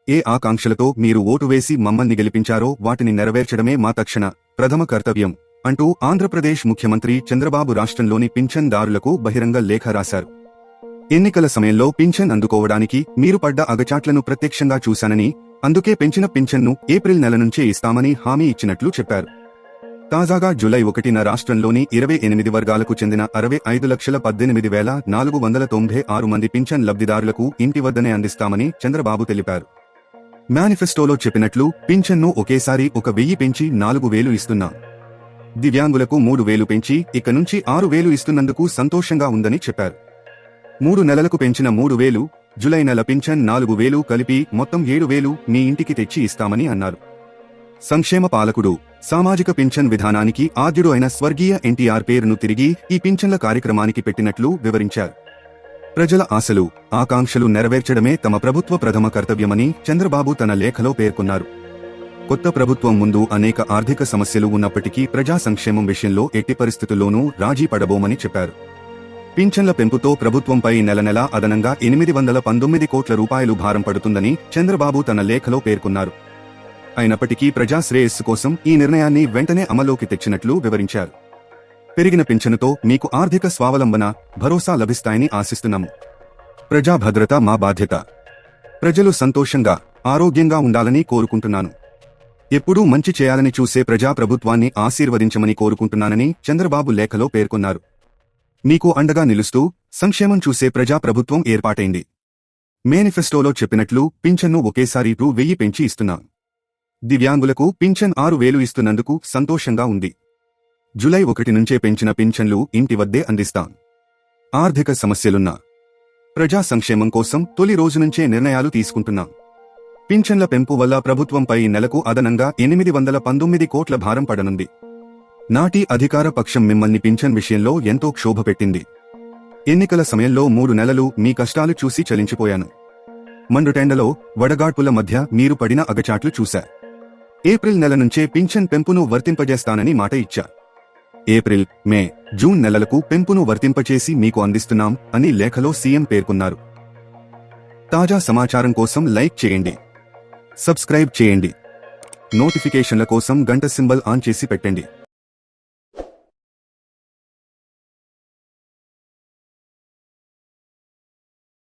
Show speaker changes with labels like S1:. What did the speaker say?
S1: ఏ ఆకాంక్షలతో మీరు ఓటు వేసి మమ్మల్ని గెలిపించారో వాటిని నెరవేర్చడమే మా తక్షణ ప్రథమ కర్తవ్యం అంటూ ఆంధ్రప్రదేశ్ ముఖ్యమంత్రి చంద్రబాబు రాష్ట్రంలోని పింఛన్దారులకు బహిరంగ లేఖ రాశారు. ఎన్నికల సమయంలో పింఛన్ అందుకోవడానికి మీరు పడ్డ అగచాట్లను ప్రత్యక్షంగా చూశానని, అందుకే పెంచిన పింఛన్ను ఏప్రిల్ నెల నుంచే ఇస్తామని హామీ ఇచ్చినట్లు చెప్పారు. తాజాగా జూలై 1న రాష్ట్రంలోని 28 వర్గాలకు చెందిన 65,18,496 మంది పింఛన్ లబ్ధిదారులకు ఇంటి వద్దనే అందిస్తామని చంద్రబాబు తెలిపారు. మేనిఫెస్టోలో చెప్పినట్లు పింఛన్ను ఒకేసారి 1,000 పెంచి 4,000 ఇస్తున్నాం. దివ్యాంగులకు 3,000 పెంచి ఇక నుంచి 6,000 ఇస్తున్నందుకు సంతోషంగా ఉందని చెప్పారు. 3 నెలలకు పెంచిన 3,000, జులై నెల పింఛన్ 4,000 కలిపి మొత్తం 7,000 మీ ఇంటికి తెచ్చి ఇస్తామని అన్నారు. సంక్షేమ పాలకుడు, సామాజిక పింఛన్ విధానానికి ఆద్యుడు అయిన స్వర్గీయ ఎన్టీఆర్ పేరును తిరిగి ఈ పింఛన్ల కార్యక్రమానికి పెట్టినట్లు వివరించారు. ప్రజల ఆశలు, ఆకాంక్షలు నెరవేర్చడమే తమ ప్రభుత్వ ప్రథమ కర్తవ్యమని చంద్రబాబు తన లేఖలో పేర్కొన్నారు. కొత్త ప్రభుత్వం ముందు అనేక ఆర్థిక సమస్యలు ఉన్నప్పటికీ ప్రజా సంక్షేమం విషయంలో ఎట్టి పరిస్థితుల్లోనూ రాజీ పడబోమని చెప్పారు. పింఛన్ల పెంపుతో ప్రభుత్వంపై నెల అదనంగా 819 కోట్ల రూపాయలు భారం పడుతుందని చంద్రబాబు తన లేఖలో పేర్కొన్నారు. అయినప్పటికీ ప్రజా శ్రేయస్సు కోసం ఈ నిర్ణయాన్ని వెంటనే అమల్లోకి తెచ్చినట్లు వివరించారు. పెరిగిన పింఛనుతో మీకు ఆర్థిక స్వావలంబన, భరోసా లభిస్తాయని ఆశిస్తున్నాము. ప్రజా భద్రత మా బాధ్యత. ప్రజలు సంతోషంగా, ఆరోగ్యంగా ఉండాలని కోరుకుంటున్నాను. ఎప్పుడూ మంచి చేయాలని చూసే ప్రజాప్రభుత్వాన్ని ఆశీర్వదించమని కోరుకుంటున్నానని చంద్రబాబు లేఖలో పేర్కొన్నారు. మీకు అండగా నిలుస్తూ సంక్షేమం చూసే ప్రజాప్రభుత్వం ఏర్పాటైంది. మేనిఫెస్టోలో చెప్పినట్లు పింఛన్ను ఒకేసారి 1,000 పెంచి ఇస్తున్నాం. దివ్యాంగులకు పింఛన్ 6,000 ఇస్తున్నందుకు సంతోషంగా ఉంది. జులై 1 నుంచే పెంచిన పింఛన్లు ఇంటి వద్దే అందిస్తాం. ఆర్థిక సమస్యలున్నా ప్రజా సంక్షేమం కోసం తొలి రోజు నుంచే నిర్ణయాలు తీసుకుంటున్నాం. పింఛన్ల పెంపు వల్ల ప్రభుత్వంపై నెలకు అదనంగా 819 కోట్ల భారం పడనుంది. నాటి అధికార పక్షం మిమ్మల్ని పింఛన్ విషయంలో ఎంతో క్షోభ పెట్టింది. ఎన్నికల సమయంలో 3 నెలలు మీ కష్టాలు చూసి చలించిపోయాను. మండుటెండలో, వడగాడ్పుల మధ్య మీరు పడిన అగచాట్లు చూశా. ఏప్రిల్ నెల నుంచే పింఛన్ పెంపును వర్తింపజేస్తానని మాట ఇచ్చా. ఏప్రిల్, మే, జూన్ నెలలకు పెంపును వర్తింపచేసి మీకు అందిస్తున్నాం అని లేఖలో సీఎం పేర్కొన్నారు. తాజా సమాచారం కోసం లైక్ చేయండి, సబ్స్క్రైబ్ చేయండి. నోటిఫికేషన్ల కోసం గంట సింబల్ ఆన్ చేసి పెట్టండి.